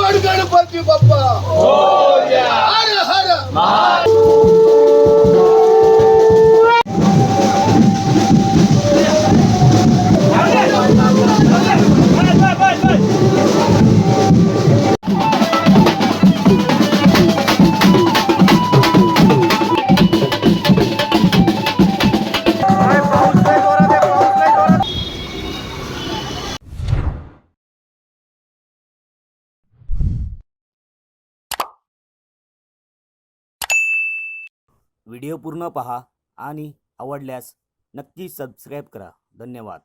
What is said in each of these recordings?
गण गणपती बाप्पा हर हर व्हिडिओ पूर्ण पहा आणि आवडल्यास नक्की सबस्क्राईब करा. धन्यवाद.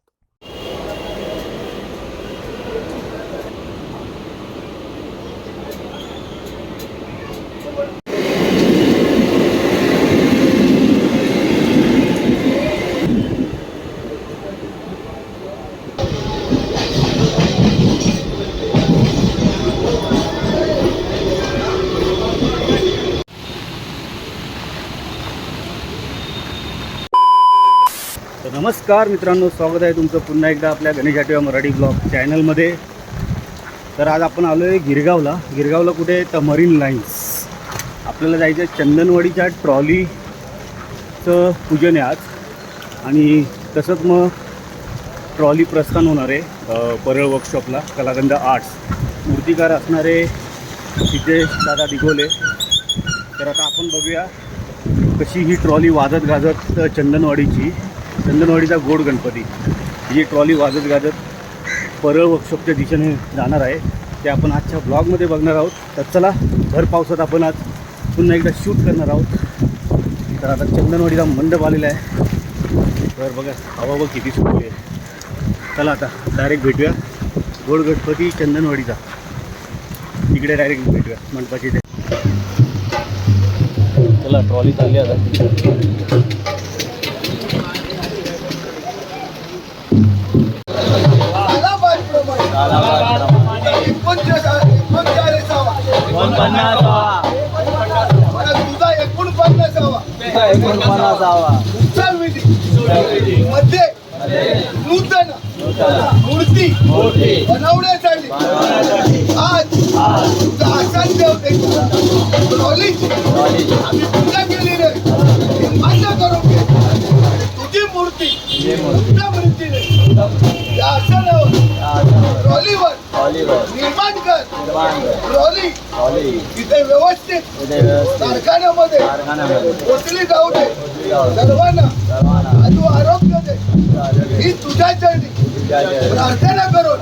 तर नमस्कार मित्रांनो, स्वागत आहे तुमचं पुन्हा एकदा आपल्या गणेश आठवड्या मराठी ब्लॉग चॅनलमध्ये. तर आज आपण आलो आहे गिरगावला कुठे तर मरीन लाईन्स. आपल्याला जायचं आहे चंदनवाडीच्या ट्रॉलीचं पूजन आहे आज. आणि तसंच मग ट्रॉली प्रस्थान होणार आहे परळ वर्कशॉपला. कलागंध आर्ट्स मूर्तिकार असणारे सिद्धेश दादा दिगोले. तर आता आपण बघूया कशी ही ट्रॉली वाजत गाजत चंदनवाडीचा गोड गणपती ही ट्रॉली वाजत गाजत परळ वर्कशॉपच्या दिशेने जाणार आहे. ते आपण आजच्या ब्लॉगमध्ये बघणार आहोत. तर चला, भर पावसात आपण आज पुन्हा एकदा शूट करणार आहोत. तर आता चंदनवाडीचा मंडप आलेला आहे. तर बघा हवा बघ किती सुटली आहे. चला आता डायरेक्ट भेटूया गोड गणपती चंदनवाडीचा. इकडे डायरेक्ट भेटूया मंडपाची. इथे चला ट्रॉली चालली आता. मध्ये नूतन मूर्ती बनवण्यासाठी आज आसन ठेवते आम्ही पूजा केलेली आहे. मान्य करून घे तुझी मूर्ती तुझ्या मूर्तीने या आसनावर ट्रॉलीवर निर्माण कर. ट्रॉली तिथे व्यवस्थित कारखान्यामध्ये पोचली जाऊ दे. सर्वांना तू आरोग्य दे ही तुझ्या चरणी प्रार्थना करून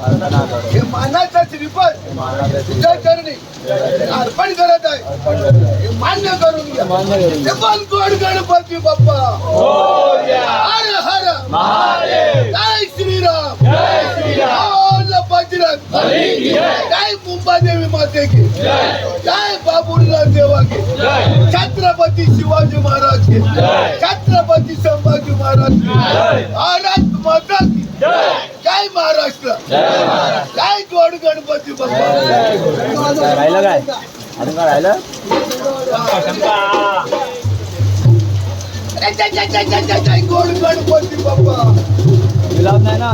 हे मानाचा श्रीफळ तुझ्या चरणी अर्पण करत आहे. हे मान्य करून घ्या. पण गोड गणपती बाप्पा हर हर जय श्रीराम बोल बजरंग जय मुंबादेवी माते की जय बाबूलाल देवा की छत्रपती शिवाजी महाराज की छत्रपती संभाजी महाराज की भारत माता की जय महाराष्ट्र जय गोड गणपती बाप्पा. राहिलं काय अजून काय राहिलं? जय गोड गणपती बाप्पा. गुलाब नाही ना.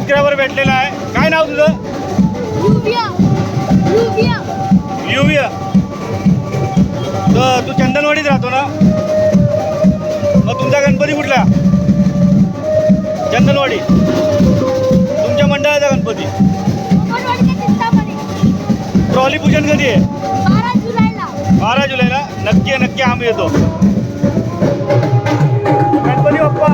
सबस्क्रायबर भेटलेला आहे. काय नाव तुझं? युविया. तर तू चंदनवाडीत राहतो ना? मग तुमचा गणपती कुठला? चंदनवाडी. तुमच्या मंडळाचा गणपती. ट्रॉली पूजन कधी आहे? 12 जुलैला. नक्की नक्की आम्ही येतो. गणपती बाप्पा.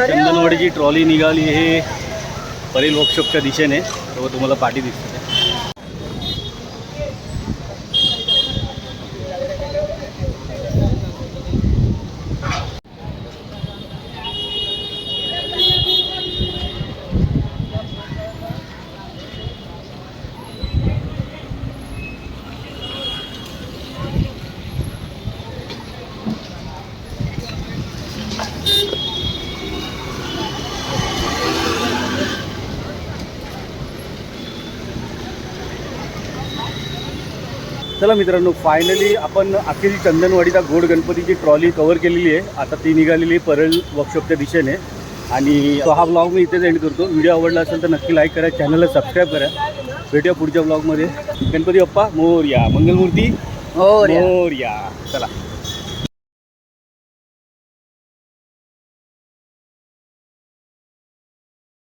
चंदनवाडीची ट्रॉली निघाली हे परेल वर्कशॉपच्या दिशेने. तो तुम्हाला पाठी दिसते. चला मित्रांनो, फायनली आपण अखेरी चंदनवाडीचा गोड गणपतीची ट्रॉली कव्हर केलेली आहे. आता ती निघालेली आहे परेल वर्कशॉपच्या दिशेने. आणि तो हा ब्लॉग मी इथेच एंड करतो. व्हिडिओ आवडला असेल तर नक्की लाईक करा, चॅनलला सबस्क्राईब करा. भेटूया पुढच्या ब्लॉगमध्ये. गणपती बाप्पा मोरया. मंगलमूर्ती मोरया. चला.